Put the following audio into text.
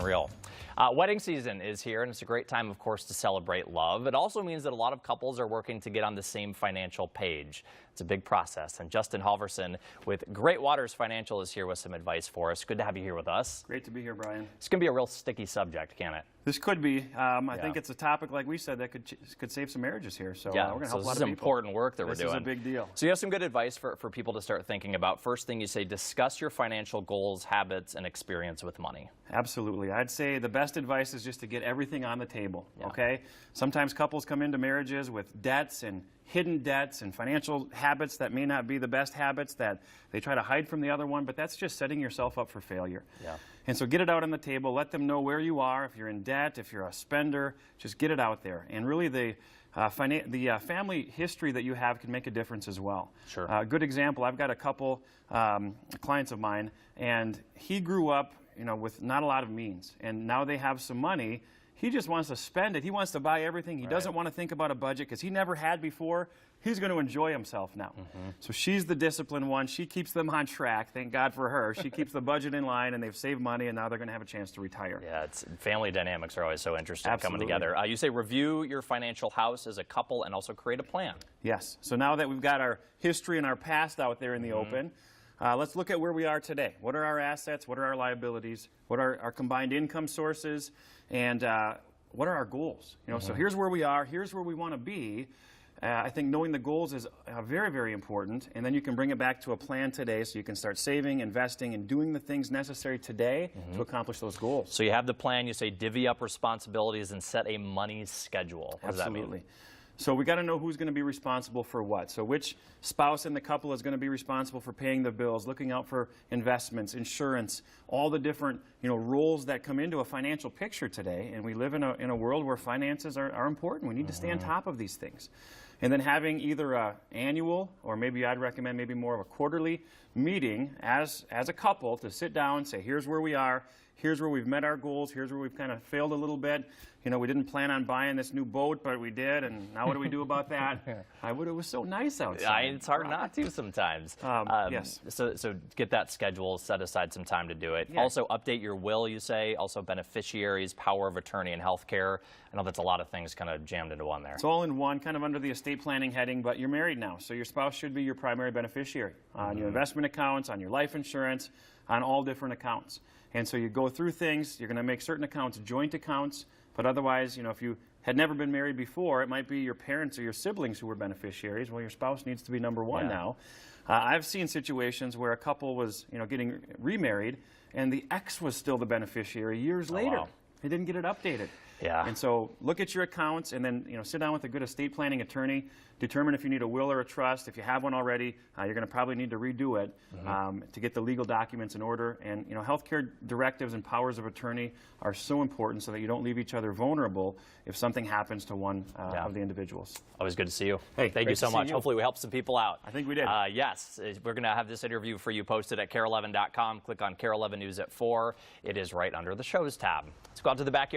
Unreal. Wedding season is here, and it's a great time, of course, to celebrate love. It also means that a lot of couples are working to get on the same financial page. It's a big process, and Justin Halverson with Great Waters Financial is here with some advice for us. Good to have you here with us. Great to be here, Brian. It's going to be a real sticky subject, can't it? This could be. I think it's a topic, like we said, that could save some marriages here. So yeah, we're going to help a lot of people. This is important work that we're doing. This is a big deal. So you have some good advice for people to start thinking about. First thing you say, discuss your financial goals, habits, and experience with money. Absolutely. I'd say the best advice is just to get everything on the table, okay? Sometimes couples come into marriages with debts and hidden debts and financial habits that may not be the best habits, that they try to hide from the other one, but that's just setting yourself up for failure. Yeah. And so get it out on the table. Let them know where you are. If you're in debt, if you're a spender, just get it out there. And really the family history that you have can make a difference as well. Sure. A good example, I've got a couple clients of mine, and he grew up with not a lot of means, and now they have some money. He just wants to spend it. He wants to buy everything. He doesn't want to think about a budget because he never had before. He's going to enjoy himself now. So she's the disciplined one. She keeps them on track. Thank God for her. She keeps the budget in line, and they've saved money, and now they're going to have a chance to retire. Yeah, family dynamics are always so interesting coming together. You say review your financial house as a couple and also create a plan. Yes. So now that we've got our history and our past out there in the open, let's look at where we are today. What are our assets? What are our liabilities? What are our combined income sources? And what are our goals? So here's where we are. Here's where we want to be. I think knowing the goals is very, very important. And then you can bring it back to a plan today, so you can start saving, investing, and doing the things necessary today to accomplish those goals. So you have the plan. You say divvy up responsibilities and set a money schedule. What does that mean? So we got to know who's going to be responsible for what. So which spouse in the couple is going to be responsible for paying the bills, looking out for investments, insurance, all the different roles that come into a financial picture today. And we live in a world where finances are important. We need to stay on top of these things. And then having either an annual, or maybe I'd recommend maybe more of a quarterly meeting as a couple to sit down and say, here's where we are. Here's where we've met our goals. Here's where we've kind of failed a little bit. We didn't plan on buying this new boat, but we did, and now what do we do about that? It was so nice outside. It's hard not to sometimes. Yes. So get that schedule, set aside some time to do it. Yeah. Also update your will, you say, also beneficiaries, power of attorney, and health care. I know that's a lot of things kind of jammed into one there. It's all in one, kind of under the estate planning heading, but you're married now, so your spouse should be your primary beneficiary on your investment accounts, on your life insurance, on all different accounts. And so you go through things. You're going to make certain accounts joint accounts, but otherwise, if you had never been married before, it might be your parents or your siblings who were beneficiaries. Well, your spouse needs to be number one now. I've seen situations where a couple was, getting remarried, and the ex was still the beneficiary years later. Wow. They didn't get it updated. Yeah. And so look at your accounts, and then sit down with a good estate planning attorney. Determine if you need a will or a trust. If you have one already, you're going to probably need to redo it to get the legal documents in order. And healthcare directives and powers of attorney are so important so that you don't leave each other vulnerable if something happens to one of the individuals. Always good to see you. Hey, thank you so much. Hopefully we helped some people out. I think we did. Yes, we're going to have this interview for you posted at KARE11.com. Click on KARE11 News at 4. It is right under the Shows tab. Let's go out to the backyard.